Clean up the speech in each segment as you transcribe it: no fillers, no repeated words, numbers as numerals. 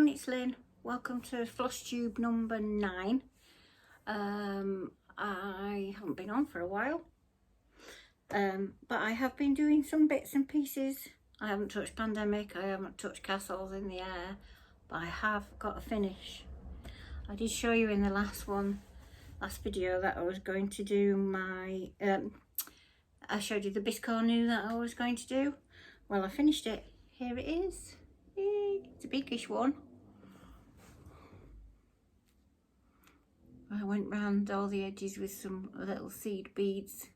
everyone, it's Lynn. Welcome to Floss Tube number 9. I haven't been on for a while, but I have been doing some bits and pieces. I haven't touched pandemic, I haven't touched castles in the air, but I have got a finish. I did show you in the last video that I was going to do my, I showed you the biscornu that I was going to do. Well, I finished it. Here it is. Yay. It's a biggish one. I went round all the edges with some little seed beads,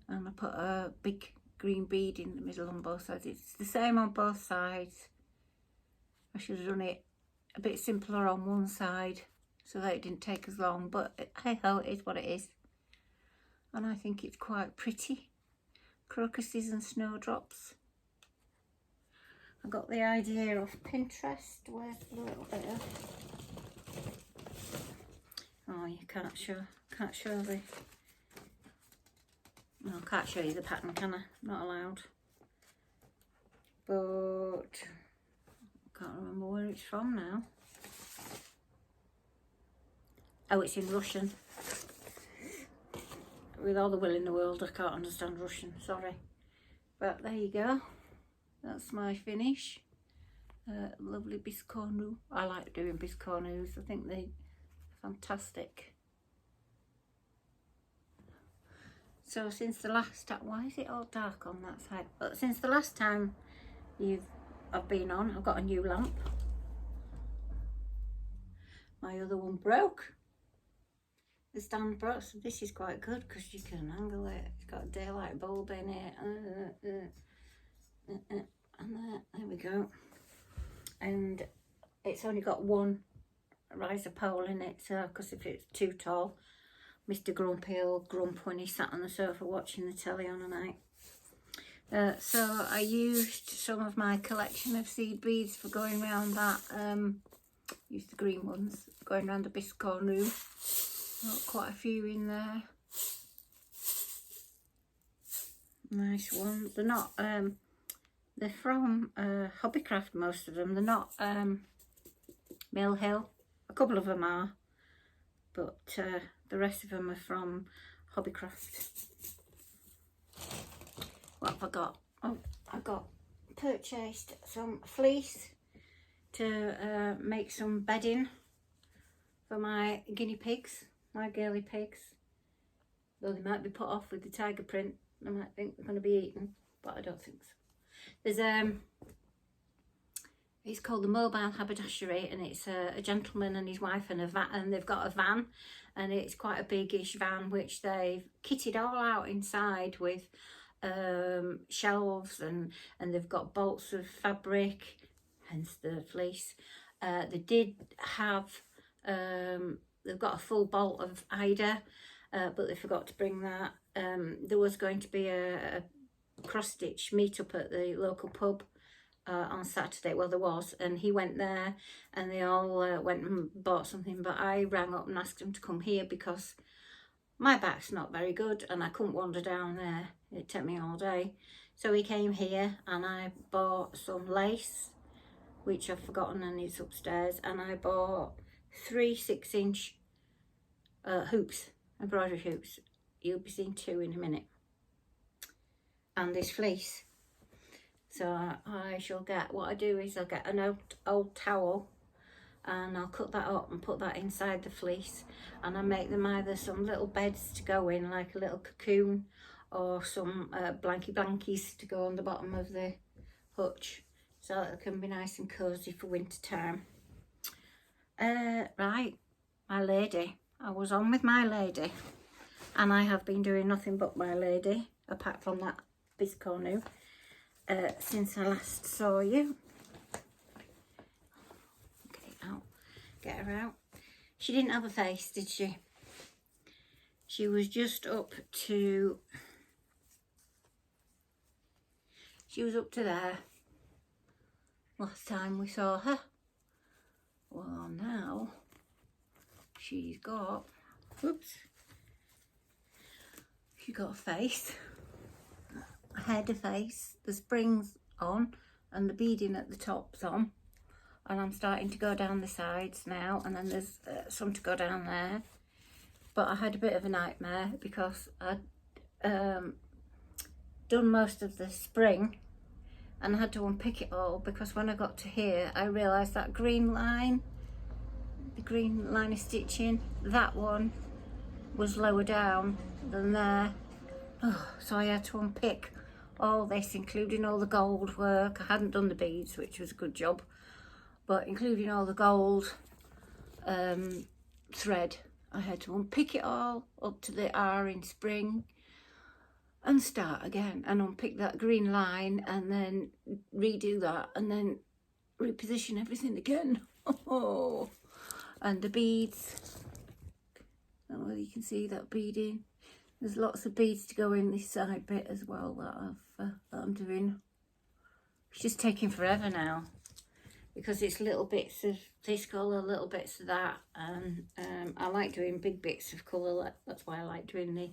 and I put a big green bead in the middle on both sides. It's the same on both sides. I should have done it a bit simpler on one side so that it didn't take as long, but hey ho, it is what it is. And I think it's quite pretty. Crocuses and snowdrops. I got the idea off Pinterest. Where's the little bit of... Oh, you can't show the... No, I can't show you the pattern, can I? Not allowed. But I can't remember where it's from now. Oh, it's in Russian. With all the will in the world, I can't understand Russian, sorry. But there you go. That's my finish. Lovely biscornu. I like doing biscornus. I think they're fantastic. So since the last time, why is it all dark on that side? But since the last time I've been on, I've got a new lamp. My other one broke. The stand broke, so this is quite good because you can angle it. It's got a daylight bulb in it. And there we go. And it's only got one riser pole in it, so because if it's too tall, Mr. Grumpy will grump when he sat on the sofa watching the telly on a night. So I used some of my collection of seed beads for going around that. Used the green ones, going around the biscornu. Got quite a few in there. Nice ones. They're not. They're from Hobbycraft, most of them. They're not Mill Hill. A couple of them are, but the rest of them are from Hobbycraft. What have I got? Oh, I got purchased some fleece to make some bedding for my guinea pigs, my girly pigs. Though they might be put off with the tiger print. They might think they're going to be eaten, but I don't think so. There's it's called the Mobile Haberdashery, and it's a gentleman and his wife and a van, and they've got a van, and it's quite a biggish van which they've kitted all out inside with shelves, and they've got bolts of fabric, hence the fleece. They did have they've got a full bolt of Ida, but they forgot to bring that. There was going to be a cross-stitch meet-up at the local pub on Saturday. Well, there was, and he went there and they all went and bought something, but I rang up and asked him to come here because my back's not very good and I couldn't wander down there. It'd take me all day. So he came here and I bought some lace, which I've forgotten and it's upstairs, and I bought 3 6-inch hoops, embroidery hoops. You'll be seeing 2 in a minute. And this fleece. So I shall get, what I do is I'll get an old towel and I'll cut that up and put that inside the fleece, and I make them either some little beds to go in, like a little cocoon, or some blankies to go on the bottom of the hutch, so that it can be nice and cosy for winter time. Right, my lady. I was on with my lady, and I have been doing nothing but my lady, apart from that biscornu, since I last saw you. Get her out. She didn't have a face, did she? She was just up to... She was up to there last time we saw her. Well, now she's got... Whoops. She's got a face. A head, a face. The spring's on and the beading at the top's on. and I'm starting to go down the sides now, and then there's some to go down there. But I had a bit of a nightmare because I'd done most of the spring and I had to unpick it all, because when I got to here I realised that green line, the green line of stitching, that one was lower down than there. So I had to unpick all this, including all the gold work. I hadn't done the beads, which was a good job, but including all the gold thread, I had to unpick it all up to the R in spring and start again and unpick that green line and then redo that and then reposition everything again. And the beads, I don't know whether you can see that beading. There's lots of beads to go in this side bit as well that I'm doing. It's just taking forever now because it's little bits of this colour, little bits of that, and I like doing big bits of colour. That's why I like doing the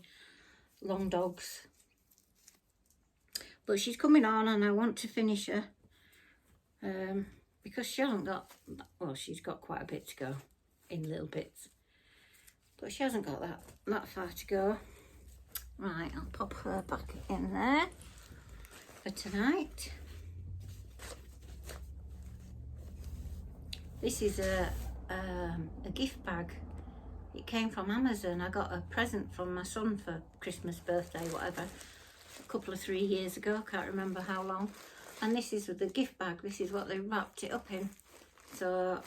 long dogs. But she's coming on and I want to finish her because she hasn't got, well, she's got quite a bit to go in little bits, but she hasn't got that far to go. Right, I'll pop her back in there for tonight. This is a gift bag. It came from Amazon. I got a present from my son for Christmas, birthday, whatever, a couple of 3 years ago, can't remember how long. And this is the gift bag. This is what they wrapped it up in. So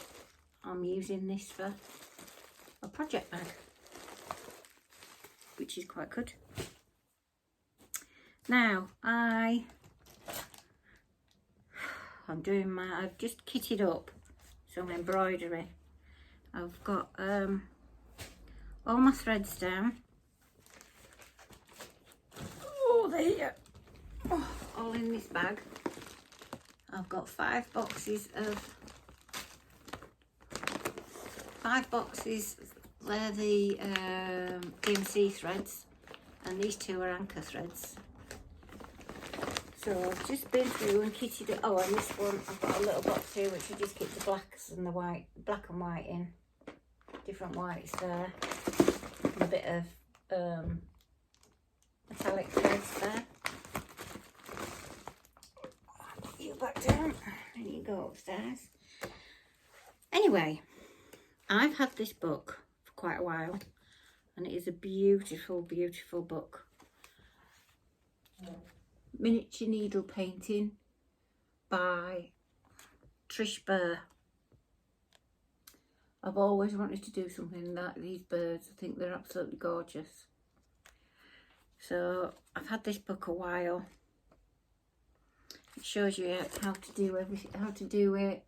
I'm using this for a project bag, which is quite good. Now I've just kitted up some embroidery. I've got all my threads down. Oh, there, all in this bag. I've got 5 boxes. They're the DMC threads, and these 2 are anchor threads. So I've just been through and kitted it. Oh, and this one I've got a little box here which I just keep the blacks and the white, black and white in, different whites there, and a bit of metallic threads there. Put you back down and you go upstairs. Anyway, I've had this book for quite a while and it is a beautiful, beautiful book. Miniature needle painting by Trish Burr. I've always wanted to do something like these birds. I think they're absolutely gorgeous. So I've had this book a while. It shows you how to do everything, how to do it.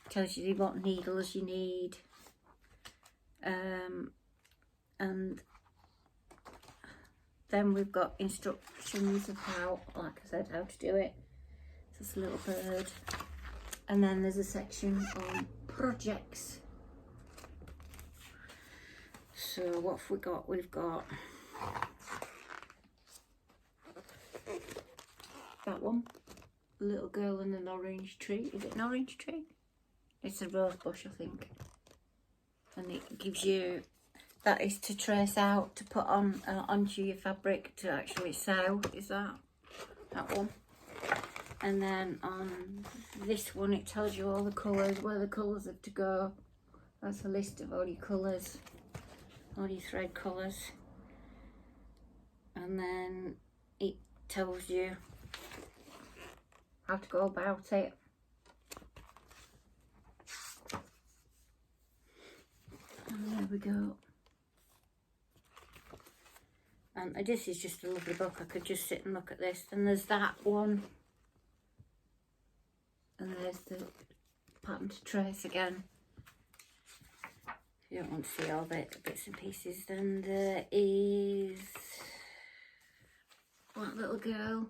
Tells you what needles you need. And then we've got instructions of how, like I said, how to do it. It's a little bird. And then there's a section on projects. So what have we got? We've got that one. A little girl in an orange tree. Is it an orange tree? It's a rose bush, I think. And it gives you, that is to trace out, to put on onto your fabric to actually sew. Is that one? And then on this one it tells you all the colours, where the colours have to go. That's a list of all your colours, all your thread colours. And then it tells you how to go about it. And there we go. And this is just a lovely book. I could just sit and look at this. And there's that one. And there's the pattern to trace again. If you don't want to see all the bits and pieces, then there is that little girl.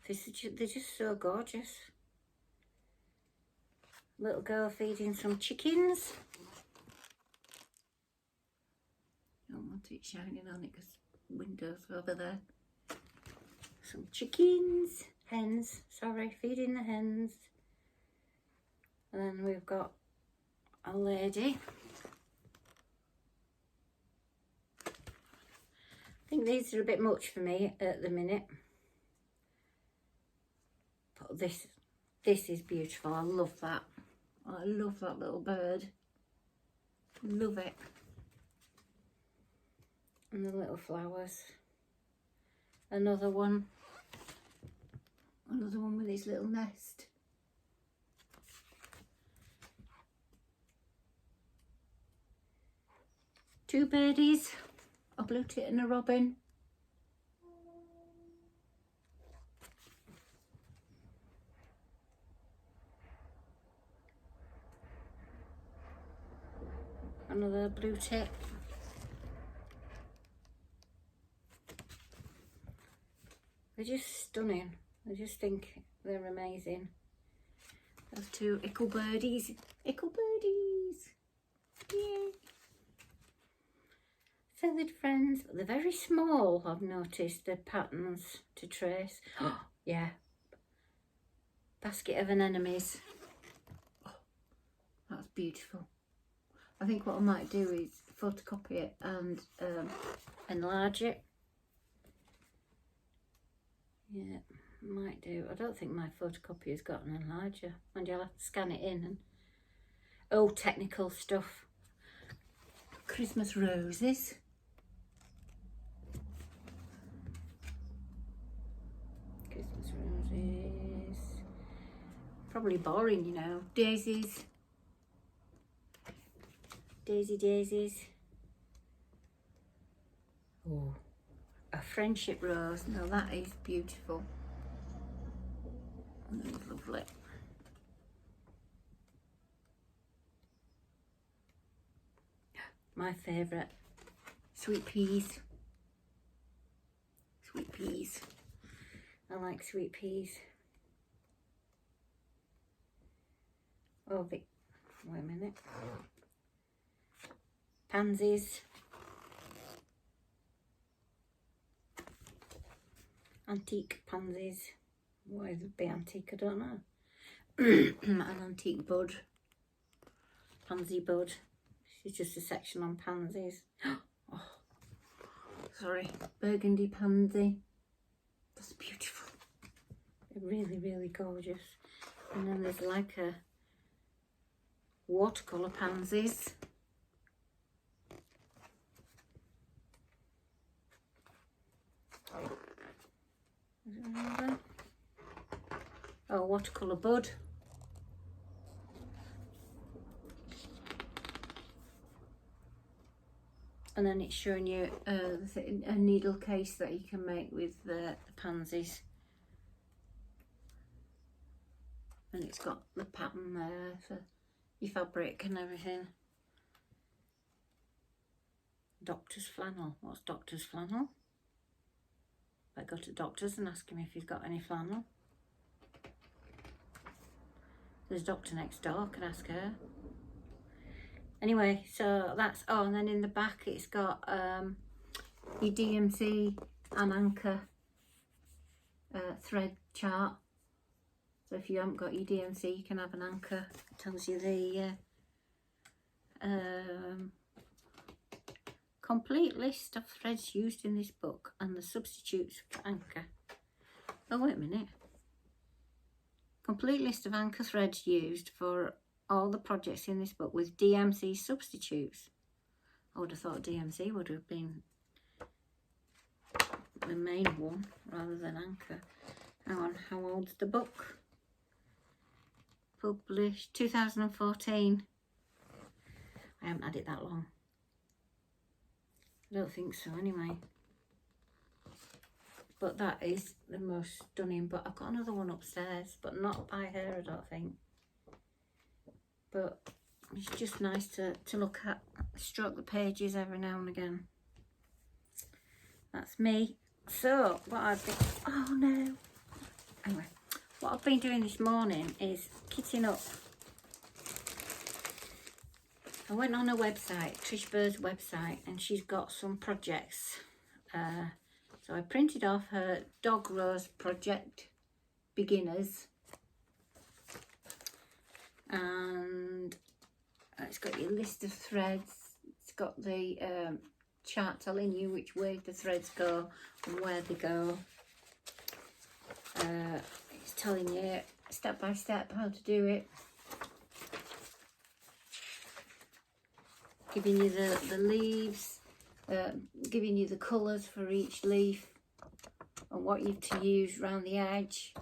They're just so gorgeous. Little girl feeding some chickens. I don't want it shining on it because windows over there. Some chickens. hens, sorry, feeding the hens. And then we've got a lady. I think these are a bit much for me at the minute. But this is beautiful. I love that. I love that little bird. Love it. And the little flowers. Another one with his little nest. Two birdies, a blue tit and a robin. Another blue tit. They're just stunning. I just think they're amazing. Those two ickle birdies. Ickle birdies. Yay. Feathered friends. They're very small, I've noticed, the patterns to trace. Oh, yeah. Basket of anemones. Oh, that's beautiful. I think what I might do is photocopy it and enlarge it. Yeah, might do. I don't think my photocopier's got an enlarger. And you'll have to scan it in. And oh, technical stuff. Christmas roses. Christmas roses. Probably boring, you know. Daisies. Daisies. Oh, a friendship rose. Now that is beautiful. That's lovely. My favourite, sweet peas. Sweet peas. I like sweet peas. Oh, wait a minute. Pansies. Antique pansies. Why would it be antique? I don't know. An antique bud. Pansy bud. It's just a section on pansies. Oh, sorry. Burgundy pansy. That's beautiful. They're really, really gorgeous. And then there's like a watercolour pansies. Oh, watercolour bud. And then it's showing you a needle case that you can make with the pansies. And it's got the pattern there for your fabric and everything. Doctor's flannel. What's doctor's flannel? I go to doctors and ask him if he's got any flannel. There's a doctor next door, I can ask her. Anyway, so that's, oh, and then in the back it's got your DMC and anchor thread chart. So if you haven't got your DMC, you can have an anchor. It tells you the complete list of threads used in this book and the substitutes for anchor. Oh, wait a minute. Complete list of anchor threads used for all the projects in this book with DMC substitutes. I would have thought DMC would have been the main one rather than anchor. Hang on, how old's the book? Published 2014. I haven't had it that long. I don't think so anyway. But that is the most stunning. But I've got another one upstairs, but not by her, I don't think. But it's just nice to look at, stroke the pages every now and again. That's me. So what I've been, oh no. Anyway, what I've been doing this morning is kitting up. I went on her website, Trish Bird's website, and she's got some projects. So I printed off her dog rose project beginners. And it's got your list of threads. It's got the chart telling you which way the threads go and where they go. It's telling you step by step how to do it. Giving you the leaves, giving you the colours for each leaf and what you to use around the edge.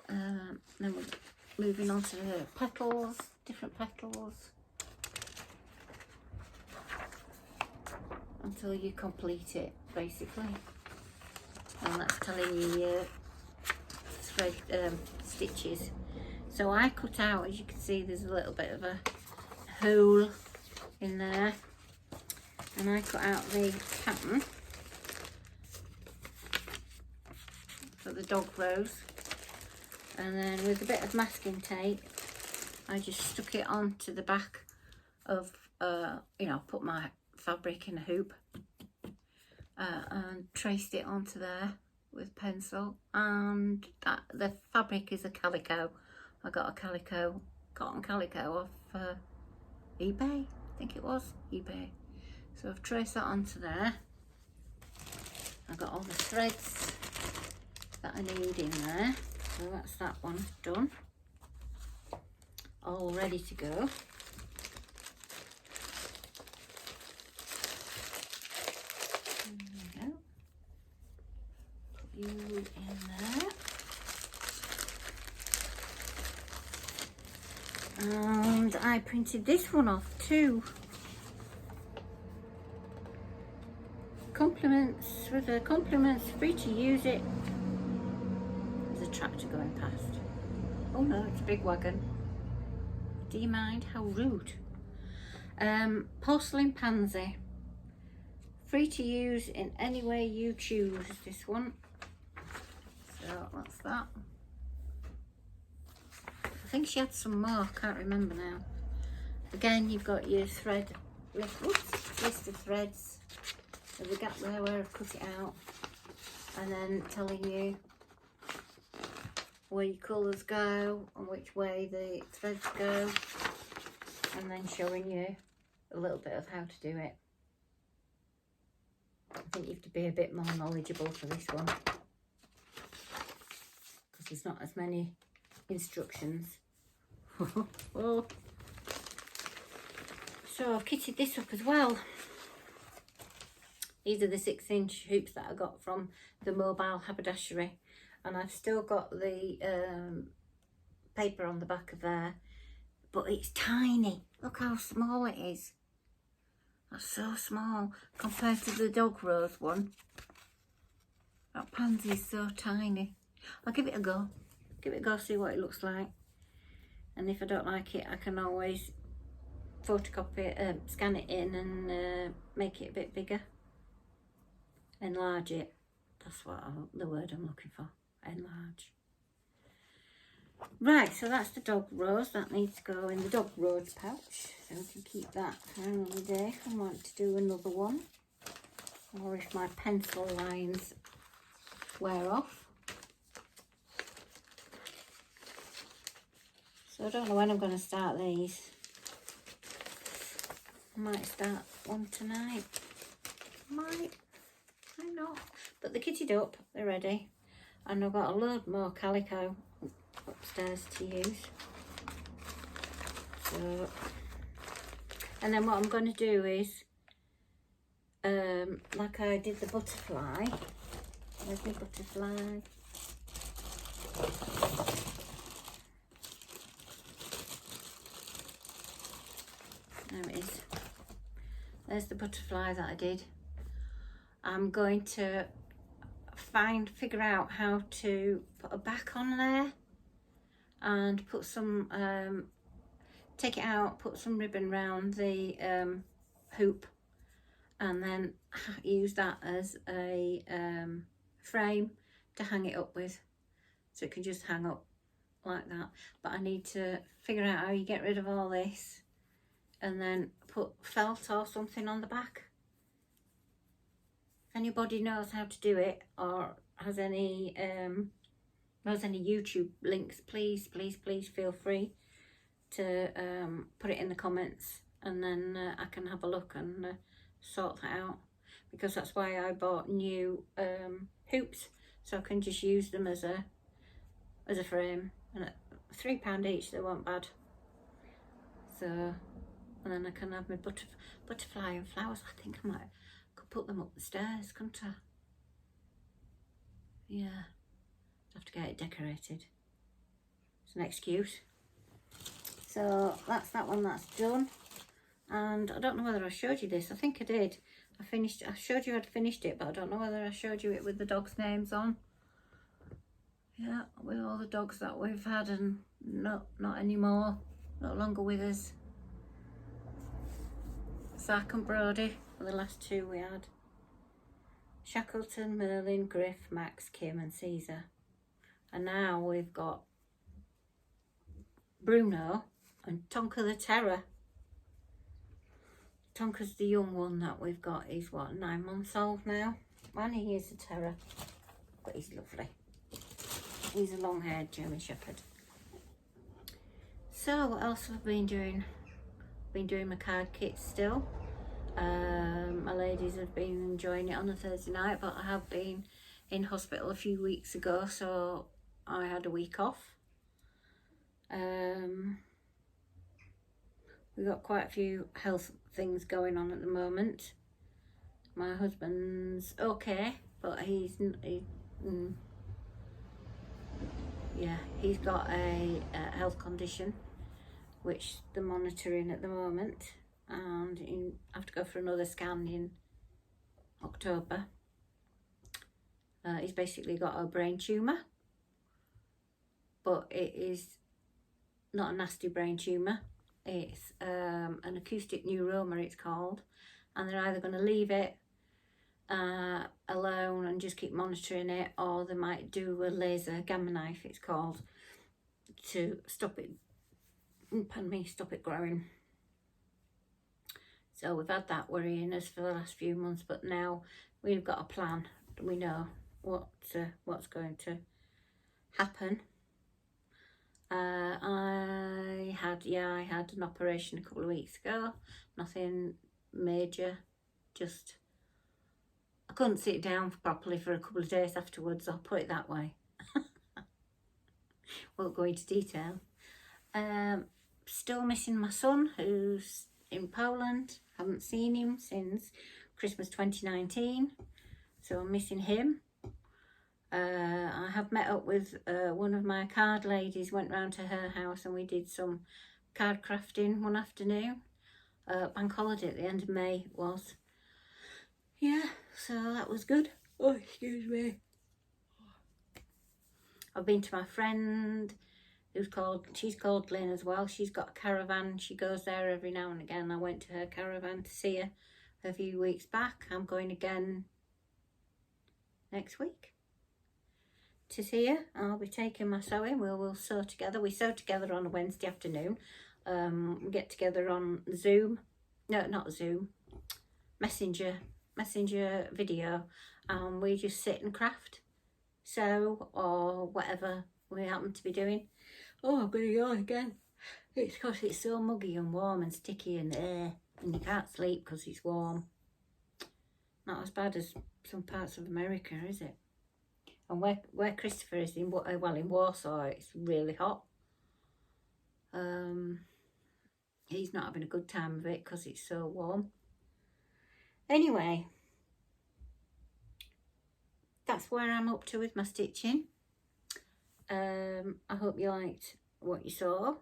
Then we're moving on to the petals, different petals, until you complete it, basically. And that's telling you your thread stitches. So I cut out, as you can see, there's a little bit of a hole in there, and I cut out the pattern for the dog rose, and then with a bit of masking tape I just stuck it onto the back of you know, put my fabric in a hoop and traced it onto there with pencil. And the fabric is a calico. I got a calico, cotton calico off eBay, I think it was eBay. So I've traced that onto there. I've got all the threads that I need in there. So that's that one done. All ready to go. There we go. Put you in there. And I printed this one off too. Compliments, with the compliments, free to use it. There's a tractor going past. Oh no, it's a big wagon. Do you mind? How rude. Porcelain pansy. Free to use in any way you choose, this one. So that's that. I think she had some more, can't remember now. Again, you've got your thread list of threads. There's a gap there where I've cut it out, and then telling you where your colours go and which way the threads go, and then showing you a little bit of how to do it. I think you have to be a bit more knowledgeable for this one, because there's not as many instructions. Oh. So I've kitted this up as well. These are the 6-inch hoops that I got from the mobile haberdashery, and I've still got the paper on the back of there, but it's tiny. Look how small it is. That's so small compared to the dog rose one. That pansy is so tiny. I'll give it a go. Give it a go, see what it looks like. And if I don't like it, I can always photocopy it, scan it in and make it a bit bigger. Enlarge it. That's what the word I'm looking for. Enlarge. Right, so that's the dog rose. That needs to go in the dog rose pouch. So we can keep that for another day if I want to do another one. Or if my pencil lines wear off. So I don't know when I'm going to start these. I might start one tonight. Might not. But they're kitted up, they're ready. And I've got a load more calico upstairs to use. So, and then what I'm going to do is, like I did the butterfly. Where's my butterfly? There it is. There's the butterfly that I did. I'm going to figure out how to put a back on there and put some, take it out, put some ribbon round the hoop, and then use that as a frame to hang it up with, so it can just hang up like that. But I need to figure out how you get rid of all this and then put felt or something on the back. If anybody knows how to do it or has any there's any YouTube links, please feel free to put it in the comments, and then I can have a look and sort that out, because that's why I bought new hoops, so I can just use them as a frame, and at £3 each they weren't bad. So, and then I can have my butterfly and flowers. I think I could put them up the stairs, couldn't I? Yeah, I'd have to get it decorated. It's an excuse. So that's that one, that's done. And I don't know whether I showed you this. I think I did. I showed you I'd finished it, but I don't know whether I showed you it with the dogs' names on. Yeah, with all the dogs that we've had and not anymore, no longer with us. Zack and Brody were the last two we had. Shackleton, Merlin, Griff, Max, Kim and Caesar. And now we've got Bruno and Tonka the Terror. Tonka's the young one that we've got. He's what, 9 months old now? And he is a terror, but he's lovely. He's a long-haired German Shepherd. So what else have I been doing? Been doing my card kits still. My ladies have been enjoying it on a Thursday night, but I have been in hospital a few weeks ago, so I had a week off. We've got quite a few health things going on at the moment. My husband's okay, but he's got a health condition which they're monitoring at the moment, and you have to go for another scan in October. He's basically got a brain tumour, but it is not a nasty brain tumour. It's an acoustic neuroma, it's called, and they're either going to leave it alone and just keep monitoring it, or they might do a laser gamma knife, it's called, to stop it, stop it growing. So we've had that worrying us for the last few months, but now we've got a plan. We know what's going to happen. I had an operation a couple of weeks ago. Nothing major, just I couldn't sit down properly for a couple of days afterwards, I'll put it that way. Won't go into detail. Still missing my son, who's in Poland. Haven't seen him since Christmas 2019, so I'm missing him. I have met up with one of my card ladies, went round to her house and we did some card crafting one afternoon. Bank holiday at the end of May it was. Yeah, so that was good. Oh, excuse me. I've been to my friend she's called Lynn as well. She's got a caravan. She goes there every now and again. I went to her caravan to see her a few weeks back. I'm going again next week to see her. I'll be taking my sewing. We'll sew together. We sew together on a Wednesday afternoon. We get together on Zoom. No, not Zoom. Messenger video. And we just sit and craft, sew, or whatever we happen to be doing. Oh, I'm going to yawn again. It's because it's so muggy and warm and sticky and and you can't sleep because it's warm. Not as bad as some parts of America, is it? And where Christopher is in Warsaw, it's really hot. He's not having a good time of it because it's so warm. Anyway, that's where I'm up to with my stitching. I hope you liked what you saw.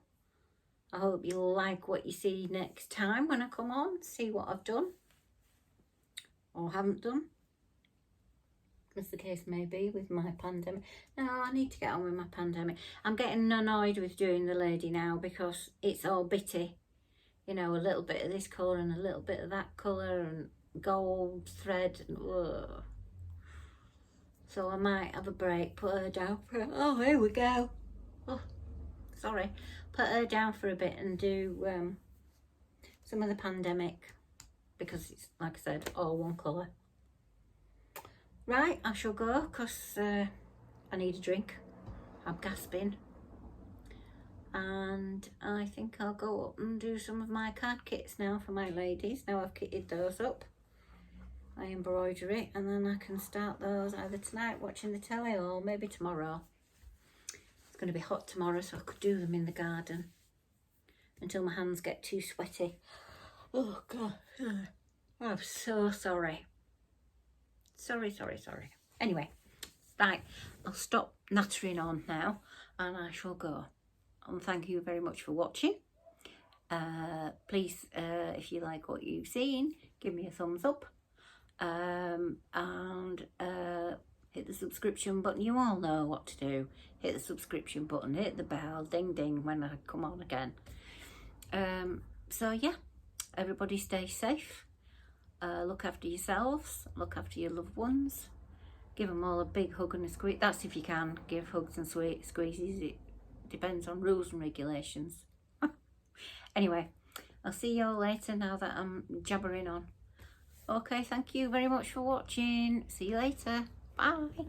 I hope you'll like what you see next time when I come on, see what I've done or haven't done, as the case may be with my pandemic. No, I need to get on with my pandemic. I'm getting annoyed with doing the lady now because it's all bitty. You know, a little bit of this colour and a little bit of that colour and gold thread. And, ugh. So I might have a break, put her down for, oh, here we go. Oh, sorry. Put her down for a bit and do some of the pandemic, because it's, like I said, all one colour. Right, I shall go because I need a drink. I'm gasping. And I think I'll go up and do some of my card kits now for my ladies. Now I've kitted those up, my embroidery, and then I can start those either tonight watching the telly or maybe tomorrow. It's going to be hot tomorrow, so I could do them in the garden until my hands get too sweaty. Oh God, I'm so sorry. Sorry. Anyway, right, I'll stop nattering on now and I shall go. And thank you very much for watching. Please, if you like what you've seen, give me a thumbs up. And hit the subscription button. You all know what to do. Hit the subscription button, hit the bell, ding ding when I come on again. So yeah, everybody stay safe. Look after yourselves, look after your loved ones. Give them all a big hug and a squeeze. That's if you can give hugs and squeezes. It depends on rules and regulations. Anyway, I'll see you all later now that I'm jabbering on. Okay, thank you very much for watching. See you later. Bye.